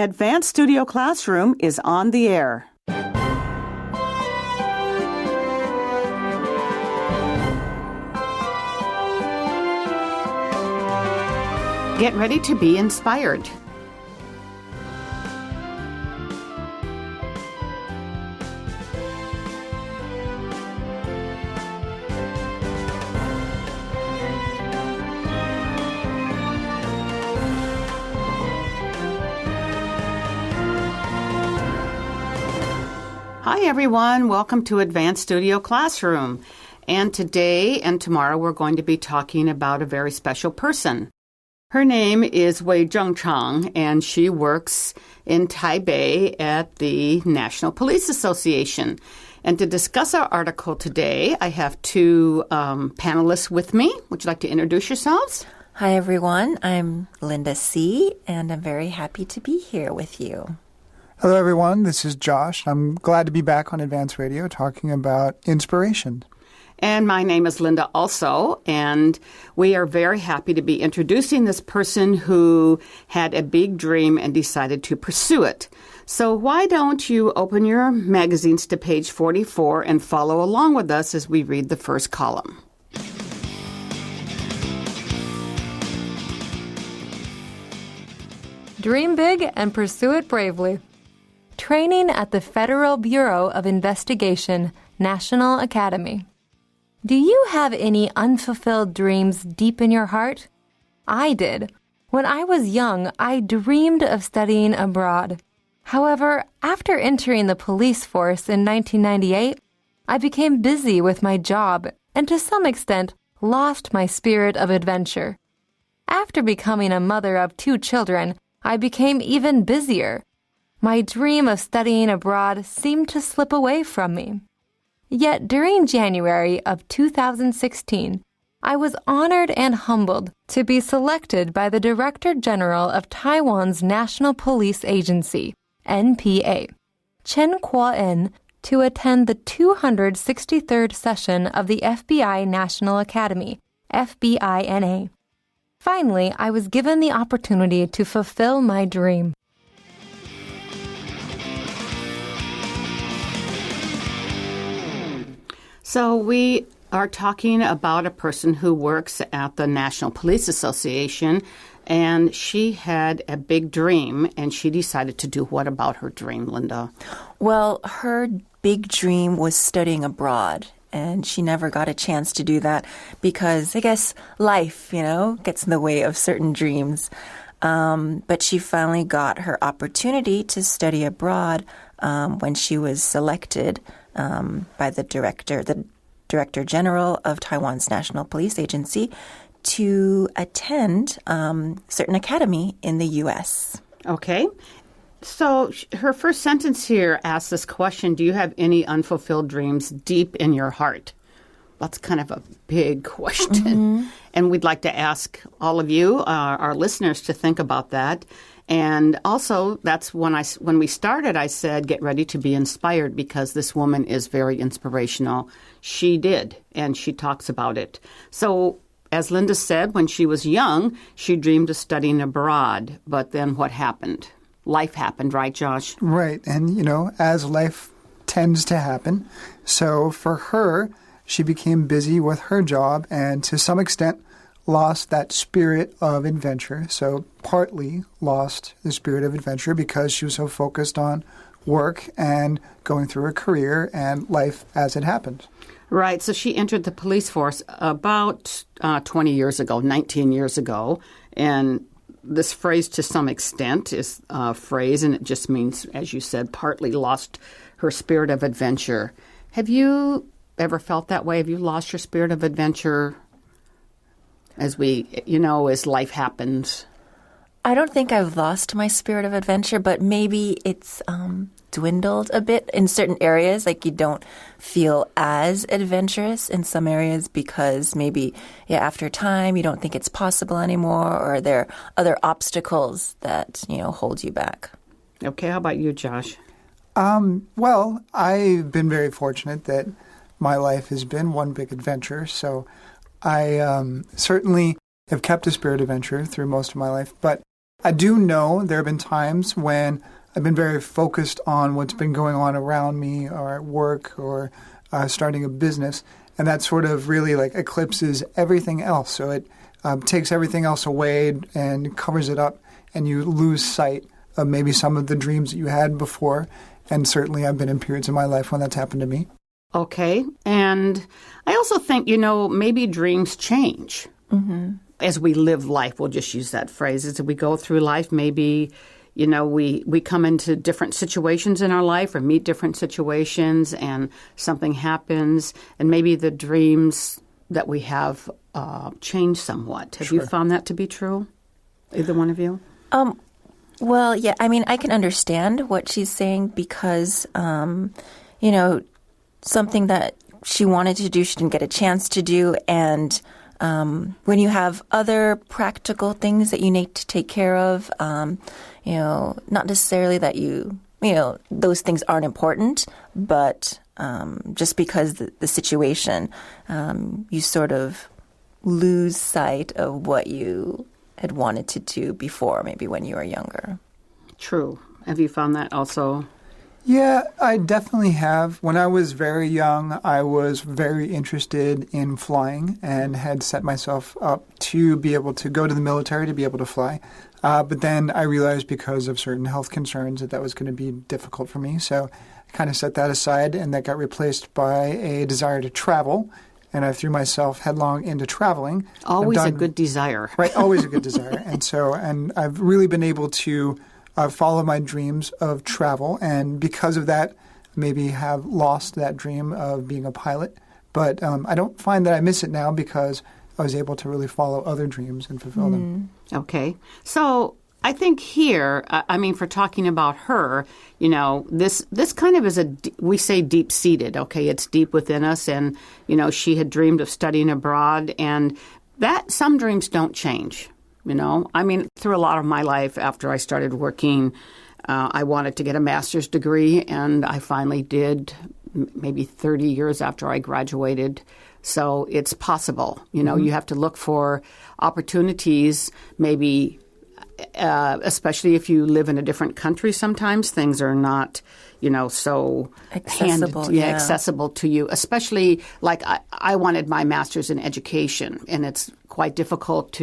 Advanced Studio Classroom is on the air. Get ready to be inspired. Hi, everyone. Welcome to Advanced Studio Classroom. And today and tomorrow, we're going to be talking about a very special person. Her name is Wei Zhengchang, and she works in Taipei at the National Police Association. And to discuss our article today, I have two panelists with me. Would you like to introduce yourselves? Hi, everyone. I'm Linda C., and I'm very happy to be here with you. Hello, everyone. This is Josh. I'm glad to be back on Advanced Radio talking about inspiration. And my name is Linda also, and we are very happy to be introducing this person who had a big dream and decided to pursue it. So why don't you open your magazines to page 44 and follow along with us as we read the first column. Dream big and pursue it bravely. Training at the Federal Bureau of Investigation, National Academy. Do you have any unfulfilled dreams deep in your heart? I did. When I was young, I dreamed of studying abroad. However, after entering the police force in 1998, I became busy with my job and to some extent lost my spirit of adventure. After becoming a mother of 2 children, I became even busier. My dream of studying abroad seemed to slip away from me. Yet during January of 2016, I was honored and humbled to be selected by the Director General of Taiwan's National Police Agency, NPA, Chen Kuo-en, to attend the 263rd session of the FBI National Academy, FBINA. Finally, I was given the opportunity to fulfill my dream. So we are talking about a person who works at the National Police Association, and she had a big dream, and she decided to do what about her dream, Linda? Well, her big dream was studying abroad, and she never got a chance to do that because, I guess, life, gets in the way of certain dreams. But she finally got her opportunity to study abroad when she was selected by the Director General of Taiwan's National Police Agency to attend certain academy in the U.S. Okay. So her first sentence here asks this question, do you have any unfulfilled dreams deep in your heart? That's kind of a big question. Mm-hmm. And we'd like to ask all of you, our listeners, to think about that. And also, that's when we started, I said, get ready to be inspired because this woman is very inspirational. She did, and she talks about it. So, as Linda said, when she was young, she dreamed of studying abroad. But then what happened? Life happened, right, Josh? Right. And, as life tends to happen. So for her, she became busy with her job and to some extent lost that spirit of adventure. So partly lost the spirit of adventure because she was so focused on work and going through her career and life as it happened. Right. So she entered the police force about 20 years ago, 19 years ago. And this phrase, to some extent, is a phrase, and it just means, as you said, partly lost her spirit of adventure. Have you ever felt that way? Have you lost your spirit of adventure as life happens? I don't think I've lost my spirit of adventure, but maybe it's dwindled a bit in certain areas. Like you don't feel as adventurous in some areas because maybe after time you don't think it's possible anymore, or there are other obstacles that hold you back. Okay, how about you, Josh? Well, I've been very fortunate that my life has been one big adventure. So I certainly have kept a spirit of adventure through most of my life, but I do know there have been times when I've been very focused on what's been going on around me or at work or starting a business, and that sort of really like eclipses everything else. So it takes everything else away and covers it up, and you lose sight of maybe some of the dreams that you had before. And certainly I've been in periods in my life when that's happened to me. Okay. And I also think, maybe dreams change as we live life. We'll just use that phrase. As we go through life, maybe, we come into different situations in our life or meet different situations and something happens. And maybe the dreams that we have change somewhat. Have you found that to be true? Either one of you? Well, yeah, I mean, I can understand what she's saying because, something that she wanted to do, she didn't get a chance to do. And when you have other practical things that you need to take care of, not necessarily that those things aren't important, but just because the situation, you sort of lose sight of what you had wanted to do before, maybe when you were younger. True. Have you found that also? Yeah, I definitely have. When I was very young, I was very interested in flying and had set myself up to be able to go to the military to be able to fly. But then I realized because of certain health concerns that was going to be difficult for me. So I kind of set that aside, and that got replaced by a desire to travel. And I threw myself headlong into traveling. Always a good desire. Right, always a good desire. And I've really been able to follow my dreams of travel. And because of that, maybe have lost that dream of being a pilot. But I don't find that I miss it now because I was able to really follow other dreams and fulfill them. Okay. So I think here, for talking about her, this kind of is we say deep-seated, okay? It's deep within us, and, she had dreamed of studying abroad, and that some dreams don't change, through a lot of my life after I started working, I wanted to get a master's degree, and I finally did maybe 30 years after I graduated. So it's possible, you have to look for opportunities, maybe especially if you live in a different country, sometimes things are not, so accessible, accessible to you. Especially like I wanted my master's in education, and it's quite difficult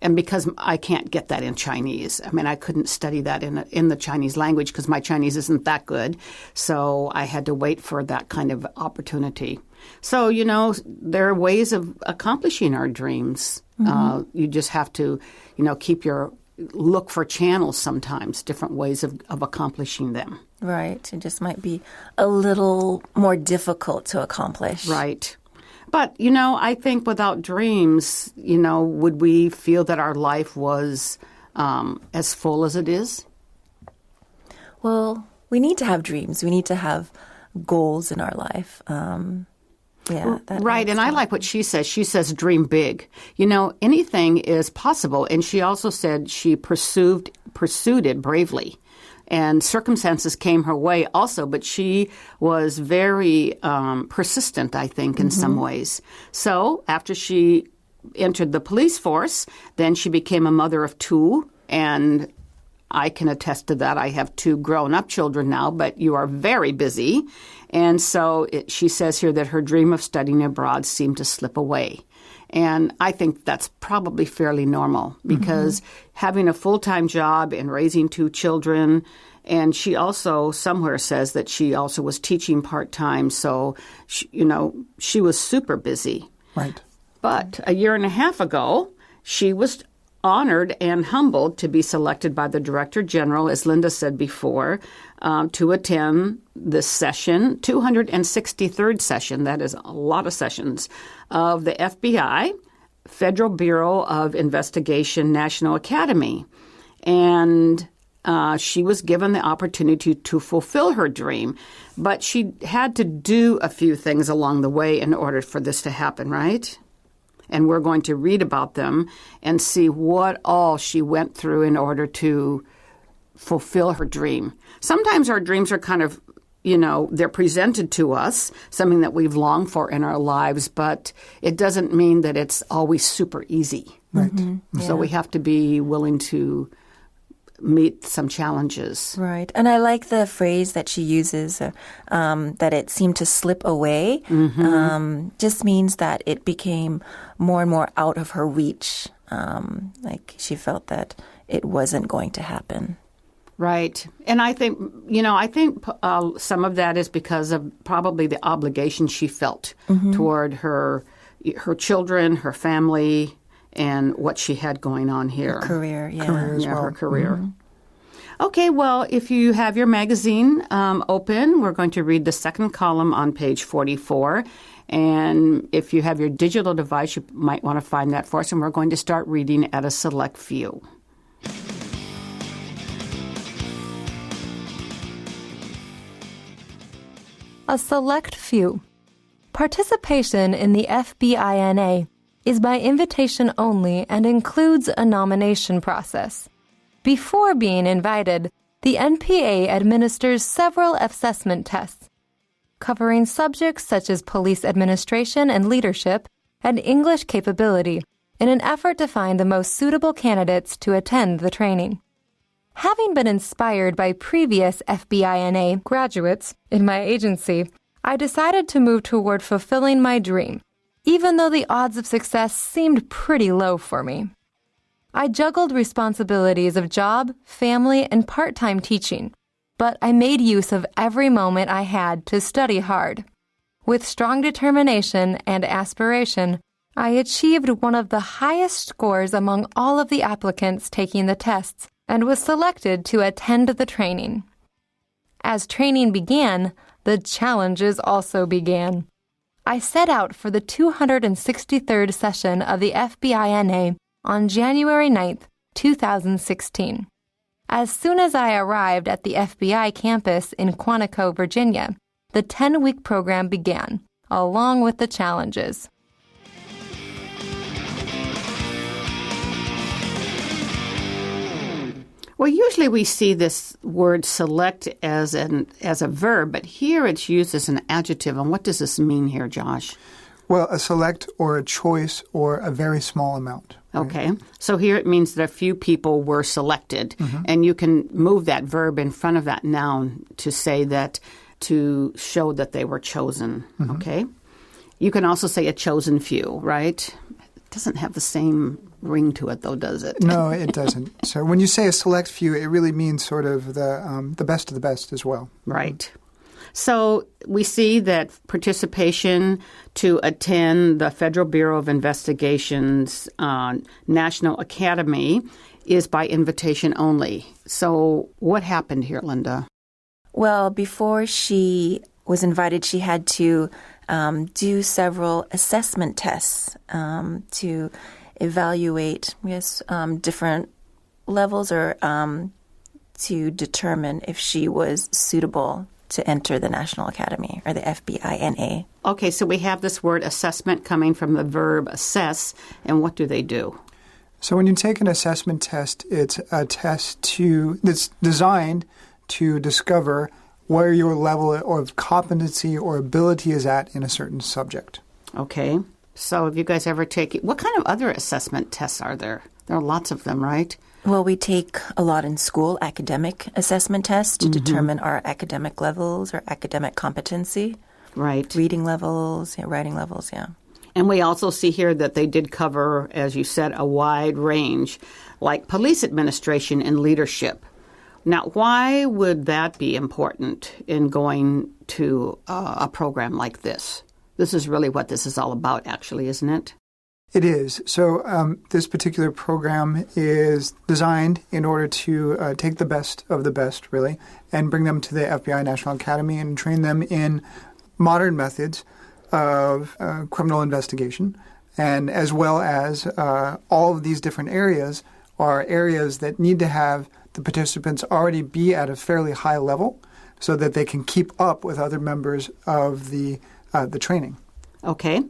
and because I can't get that in Chinese. I couldn't study that in the Chinese language because my Chinese isn't that good. So I had to wait for that kind of opportunity. So, there are ways of accomplishing our dreams. You just have to, look for channels sometimes, different ways of accomplishing them. Right. It just might be a little more difficult to accomplish. Right. But, I think without dreams, would we feel that our life was as full as it is? Well, we need to have dreams. We need to have goals in our life. Right, and I like what she says. She says, dream big. Anything is possible. And she also said she pursued it bravely. And circumstances came her way also, but she was very persistent, I think, in some ways. So after she entered the police force, then she became a mother of two, and I can attest to that. I have two grown-up children now, but you are very busy. And so she says here that her dream of studying abroad seemed to slip away. And I think that's probably fairly normal because having a full-time job and raising two children, and she also somewhere says that she also was teaching part-time. So, she was super busy. Right. But a year and a half ago, she was honored and humbled to be selected by the Director General, as Linda said before, to attend this session, 263rd session, that is a lot of sessions, of the FBI, Federal Bureau of Investigation National Academy. And she was given the opportunity to fulfill her dream, but she had to do a few things along the way in order for this to happen, right? And we're going to read about them and see what all she went through in order to fulfill her dream. Sometimes our dreams are kind of they're presented to us, something that we've longed for in our lives, but it doesn't mean that it's always super easy. Right. So we have to be willing to meet some challenges. Right. And I like the phrase that she uses, that it seemed to slip away. Just means that it became more and more out of her reach. Like she felt that it wasn't going to happen. Right. And I think, some of that is because of probably the obligation she felt toward her children, her family, and what she had going on here. Her career, yeah. Career as well. Her career. Okay, well, if you have your magazine open, we're going to read the second column on page 44. And if you have your digital device, you might want to find that for us. And we're going to start reading at a select few. A select few. Participation in the FBINA is by invitation only and includes a nomination process. Before being invited, the NPA administers several assessment tests, covering subjects such as police administration and leadership and English capability in an effort to find the most suitable candidates to attend the training. Having been inspired by previous FBINA graduates in my agency, I decided to move toward fulfilling my dream, even though the odds of success seemed pretty low for me. I juggled responsibilities of job, family, and part-time teaching, but I made use of every moment I had to study hard. With strong determination and aspiration, I achieved one of the highest scores among all of the applicants taking the tests and was selected to attend the training. As training began, the challenges also began. I set out for the 263rd session of the FBINA on January 9th, 2016. As soon as I arrived at the FBI campus in Quantico, Virginia, the 10-week program began, along with the challenges. Well, usually we see this word select as a verb, but here it's used as an adjective. And what does this mean here, Josh? Well, a select or a choice or a very small amount. Right? Okay. So here it means that a few people were selected. And you can move that verb in front of that noun to say that, to show that they were chosen. Okay. You can also say a chosen few, right? It doesn't have the same ring to it, though, does it? No, it doesn't. So when you say a select few, it really means sort of the best of the best as well. Right. So we see that participation to attend the Federal Bureau of Investigation's National Academy is by invitation only. So what happened here, Linda? Well, before she was invited, she had to do several assessment tests to evaluate, different levels or to determine if she was suitable to enter the National Academy or the FBINA. Okay, so we have this word assessment coming from the verb assess, and what do they do? So when you take an assessment test, it's a test that's designed to discover where your level of competency or ability is at in a certain subject. Okay. So have you guys ever taken, what kind of other assessment tests are there? There are lots of them, right? Well, we take a lot in school, academic assessment tests to determine our academic levels or academic competency. Right. Reading levels, writing levels, And we also see here that they did cover, as you said, a wide range, like police administration and leadership. Now, why would that be important in going to a program like this? This is really what this is all about, actually, isn't it? It is. So this particular program is designed in order to take the best of the best, really, and bring them to the FBI National Academy and train them in modern methods of criminal investigation, and as well as all of these different areas are areas that need to have the participants already be at a fairly high level so that they can keep up with other members of the training. Okay.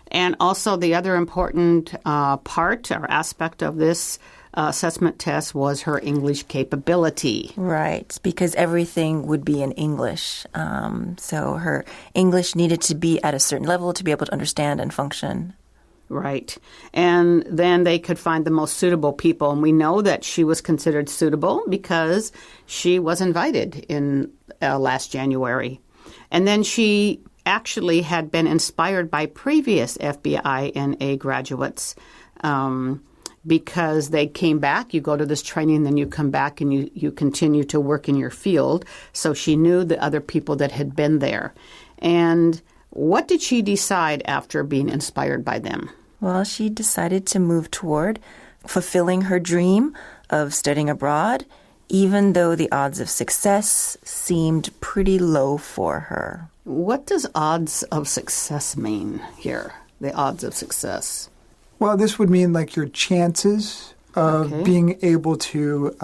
And also the other important part or aspect of this assessment test was her English capability. Right, because everything would be in English. So her English needed to be at a certain level to be able to understand and function. Right. And then they could find the most suitable people. And we know that she was considered suitable because she was invited in last January. And then she actually had been inspired by previous FBI NA graduates because they came back. You go to this training, then you come back and you continue to work in your field. So she knew the other people that had been there. And what did she decide after being inspired by them? Well, she decided to move toward fulfilling her dream of studying abroad, even though the odds of success seemed pretty low for her. What does odds of success mean here, the odds of success? Well, this would mean like your chances of being able to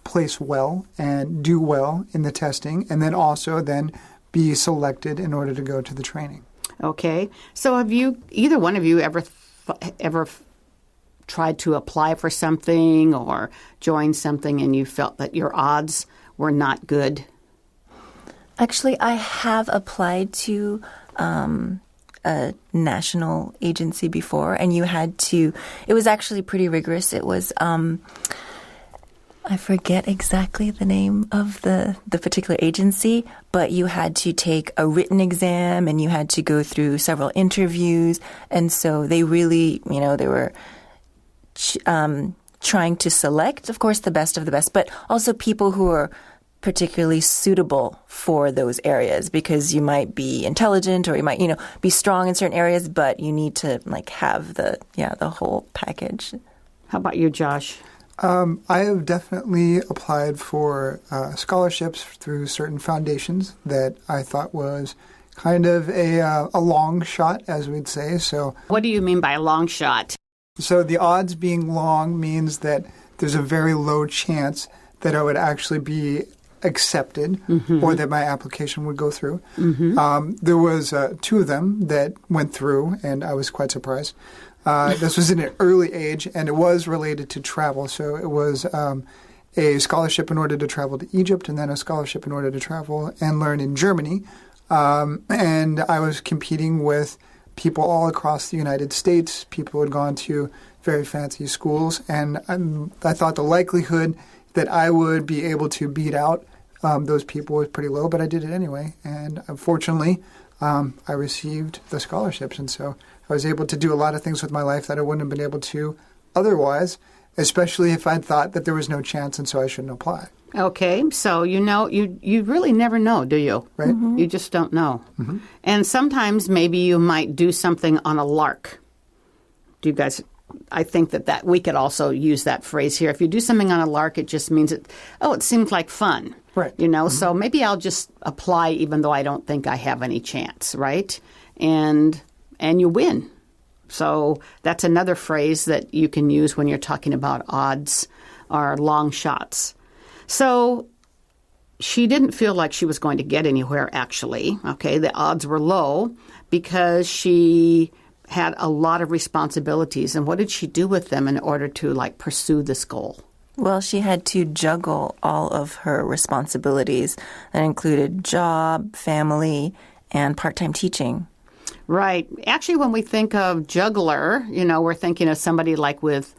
place well and do well in the testing, and then also then be selected in order to go to the training. Okay. So have you, either one of you, ever tried to apply for something or join something and you felt that your odds were not good? Actually, I have applied to a national agency before, and you had to, it was actually pretty rigorous. It was, I forget exactly the name of the particular agency, but you had to take a written exam and you had to go through several interviews. And so they really, they were trying to select, of course, the best of the best, but also people who are particularly suitable for those areas, because you might be intelligent or you might, be strong in certain areas, but you need to have the whole package. How about you, Josh? I have definitely applied for scholarships through certain foundations that I thought was kind of a long shot, as we'd say. So, what do you mean by a long shot? So the odds being long means that there's a very low chance that I would actually be accepted or that my application would go through. There was two of them that went through, and I was quite surprised. This was in an early age, and it was related to travel. So it was a scholarship in order to travel to Egypt, and then a scholarship in order to travel and learn in Germany. And I was competing with people all across the United States, people who had gone to very fancy schools, and I thought the likelihood that I would be able to beat out those people was pretty low, but I did it anyway. And unfortunately, I received the scholarships, and so I was able to do a lot of things with my life that I wouldn't have been able to otherwise, especially if I'd thought that there was no chance and so I shouldn't apply. Okay, so you really never know, do you? Right. You just don't know. And sometimes maybe you might do something on a lark. Do you guys, I think that we could also use that phrase here. If you do something on a lark, it just means it seems like fun. Right. So maybe I'll just apply even though I don't think I have any chance, right? And you win. So that's another phrase that you can use when you're talking about odds or long shots. So she didn't feel like she was going to get anywhere, actually. Okay, the odds were low because she had a lot of responsibilities. And what did she do with them in order to pursue this goal? Well, she had to juggle all of her responsibilities. That included job, family, and part-time teaching. Right. Actually, when we think of juggler, we're thinking of somebody with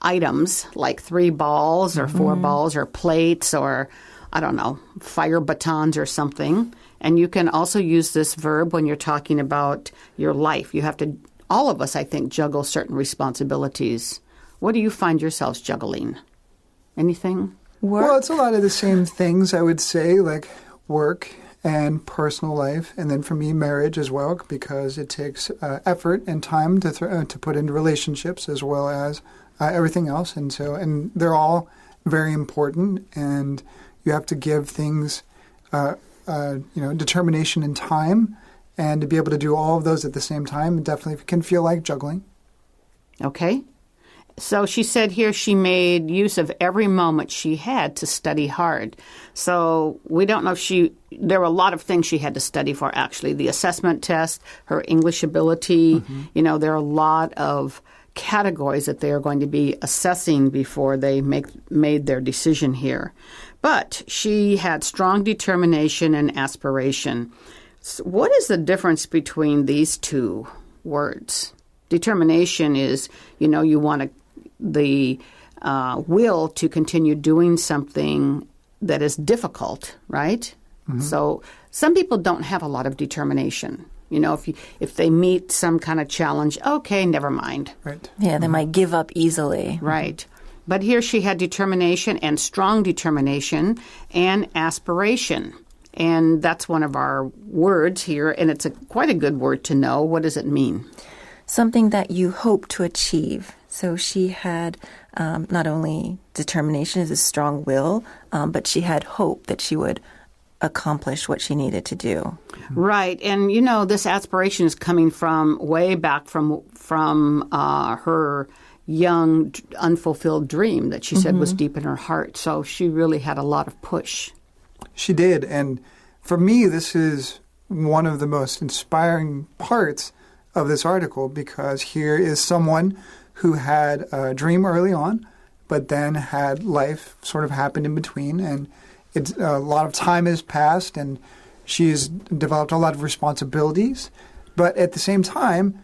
items, like 3 balls or 4 balls or plates or, I don't know, fire batons or something. And you can also use this verb when you're talking about your life. You have to, all of us, I think, juggle certain responsibilities. What do you find yourselves juggling? Anything? Work? Well, it's a lot of the same things, I would say, like work and personal life, and then for me, marriage as well, because it takes effort and time to put into relationships as well as everything else, and they're all very important, and you have to give things, determination and time, and to be able to do all of those at the same time, it definitely can feel like juggling. Okay. So she said here she made use of every moment she had to study hard. So we don't know if there were a lot of things she had to study for, actually. The assessment test, her English ability, there are a lot of categories that they are going to be assessing before they made their decision here. But she had strong determination and aspiration. So what is the difference between these two words? Determination is, you want the will to continue doing something that is difficult, right? Mm-hmm. So some people don't have a lot of determination. If they meet some kind of challenge, okay, never mind. Right. Yeah, they might give up easily. Right. But here she had determination and strong determination and aspiration. And that's one of our words here, and it's quite a good word to know. What does it mean? Something that you hope to achieve. So she had not only determination as a strong will, but she had hope that she would accomplish what she needed to do. Right. And, this aspiration is coming from way back from her young, unfulfilled dream that she said was deep in her heart. So she really had a lot of push. She did. And for me, this is one of the most inspiring parts of this article, because here is someone who had a dream early on, but then had life sort of happen in between. And a lot of time has passed, and she's developed a lot of responsibilities. But at the same time,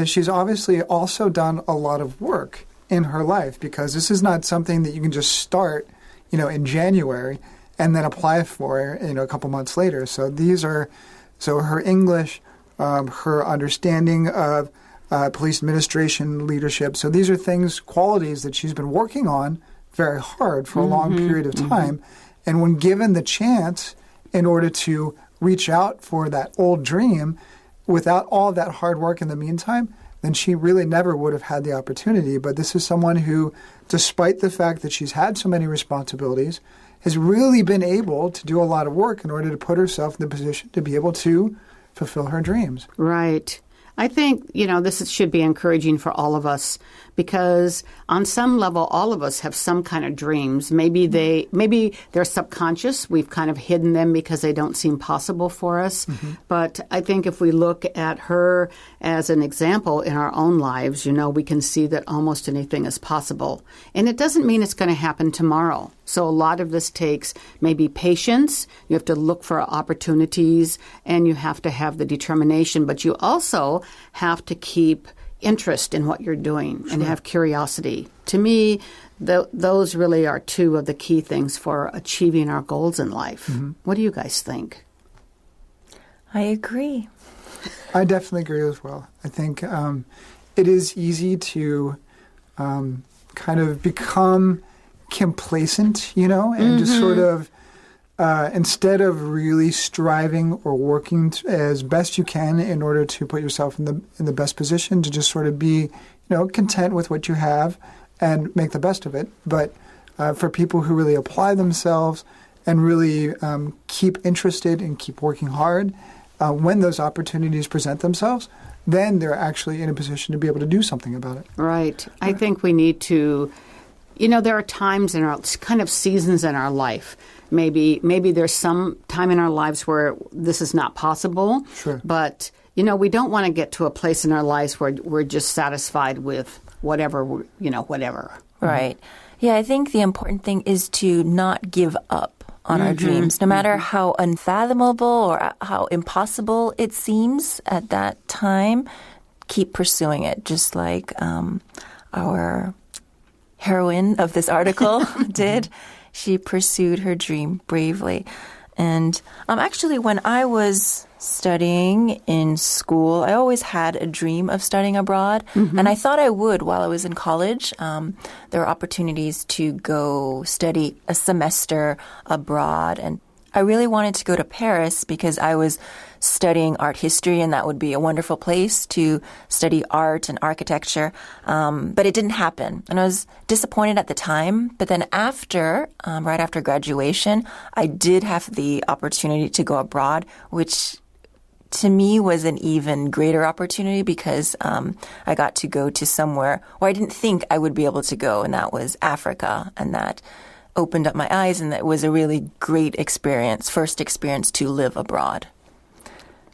she's obviously also done a lot of work in her life, because this is not something that you can just start, in January and then apply for, a couple months later. So her English, her understanding of police administration leadership. So these are qualities that she's been working on very hard for a long period of time. And when given the chance, in order to reach out for that old dream, without all that hard work in the meantime, then she really never would have had the opportunity. But this is someone who, despite the fact that she's had so many responsibilities, has really been able to do a lot of work in order to put herself in the position to be able to fulfill her dreams. Right. I think, this should be encouraging for all of us, because on some level, all of us have some kind of dreams. Maybe they're subconscious. We've kind of hidden them because they don't seem possible for us. But I think if we look at her as an example in our own lives, we can see that almost anything is possible. And it doesn't mean it's going to happen tomorrow. So a lot of this takes maybe patience. You have to look for opportunities, and you have to have the determination. But you also have to keep interest in what you're doing and have curiosity. To me, those really are two of the key things for achieving our goals in life. What do you guys think? I agree. I definitely agree as well. I think it is easy to kind of become complacent, and just sort of instead of really striving or working as best you can in order to put yourself in the best position, to just sort of be, content with what you have and make the best of it. But for people who really apply themselves and really keep interested and keep working hard, when those opportunities present themselves, then they're actually in a position to be able to do something about it. Right. I think we need to, there are times in our kind of seasons in our life. Maybe there's some time in our lives where this is not possible. Sure. But, we don't want to get to a place in our lives where we're just satisfied with whatever. Right. Yeah, I think the important thing is to not give up on our dreams, no matter how unfathomable or how impossible it seems at that time. Keep pursuing it, just like our heroine of this article did. She pursued her dream bravely. And actually, when I was studying in school, I always had a dream of studying abroad. And I thought I would while I was in college. There were opportunities to go study a semester abroad. And I really wanted to go to Paris because I was studying art history, and that would be a wonderful place to study art and architecture. But it didn't happen. And I was disappointed at the time. But then right after graduation, I did have the opportunity to go abroad, which to me was an even greater opportunity because I got to go to somewhere where I didn't think I would be able to go, and that was Africa. And that opened up my eyes, and that was a really great experience, first experience to live abroad.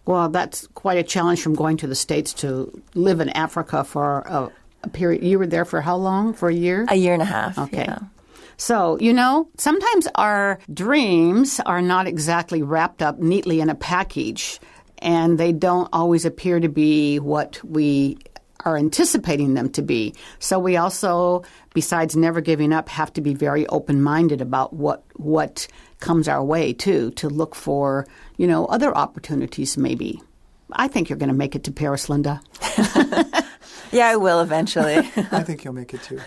Well, that's quite a challenge from going to the States to live in Africa for a period. You were there for how long? For a year? A year and a half. Okay. Yeah. So, sometimes our dreams are not exactly wrapped up neatly in a package, and they don't always appear to be what we are anticipating them to be. So we also, besides never giving up, have to be very open-minded about what comes our way, too, to look for, other opportunities maybe. I think you're going to make it to Paris, Linda. Yeah, I will eventually. I think you'll make it too.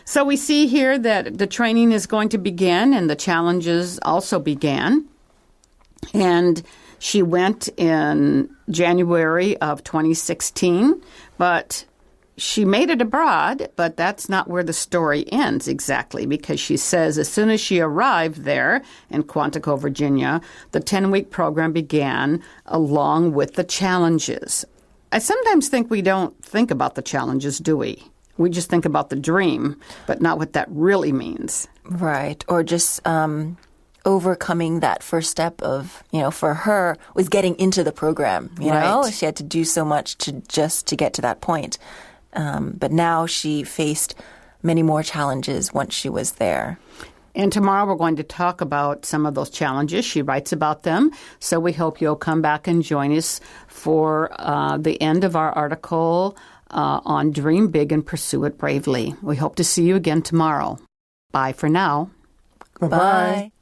So we see here that the training is going to begin and the challenges also began. And she went in January of 2016, but she made it abroad, but that's not where the story ends exactly, because she says as soon as she arrived there in Quantico, Virginia, the 10-week program began along with the challenges. I sometimes think we don't think about the challenges, do we? We just think about the dream, but not what that really means. Right. Or just overcoming that first step of, for her was getting into the program. You know, she had to do so much to get to that point. But now she faced many more challenges once she was there. And tomorrow we're going to talk about some of those challenges. She writes about them. So we hope you'll come back and join us for the end of our article on Dream Big and Pursue It Bravely. We hope to see you again tomorrow. Bye for now. Bye-bye. Bye.